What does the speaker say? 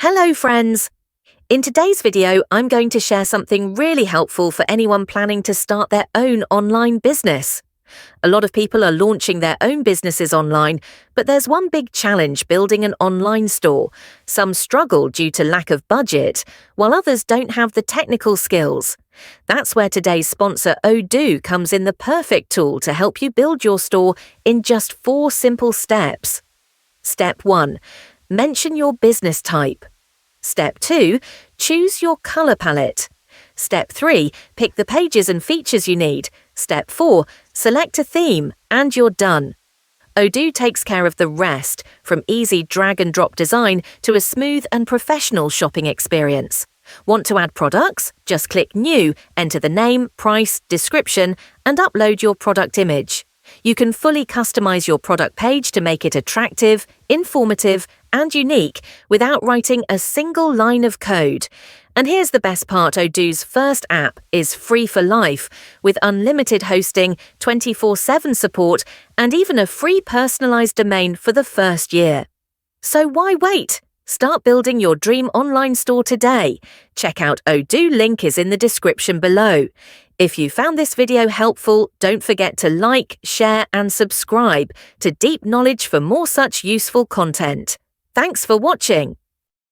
Hello friends! In today's video, I'm going to share something really helpful for anyone planning to start their own online business. A lot of people are launching their own businesses online, but there's one big challenge building an online store. Some struggle due to lack of budget, while others don't have the technical skills. That's where today's sponsor Odoo comes in, the perfect tool to help you build your store in just 4 simple steps. Step 1. Mention your business type. Step 2. Choose your color palette. Step 3. Pick the pages and features you need. Step 4. Select a theme, and you're done. Odoo takes care of the rest, from easy drag-and-drop design to a smooth and professional shopping experience. Want to add products? Just click New, enter the name, price, description, and upload your product image. You can fully customize your product page to make it attractive, informative, and unique without writing a single line of code. And here's the best part: Odoo's first app is free for life, with unlimited hosting, 24/7 support, and even a free personalized domain for the first year. So why wait? Start building your dream online store today. Check out Odoo, link is in the description below. If you found this video helpful, don't forget to like, share, and subscribe to Deep Knowledge for more such useful content. Thanks for watching.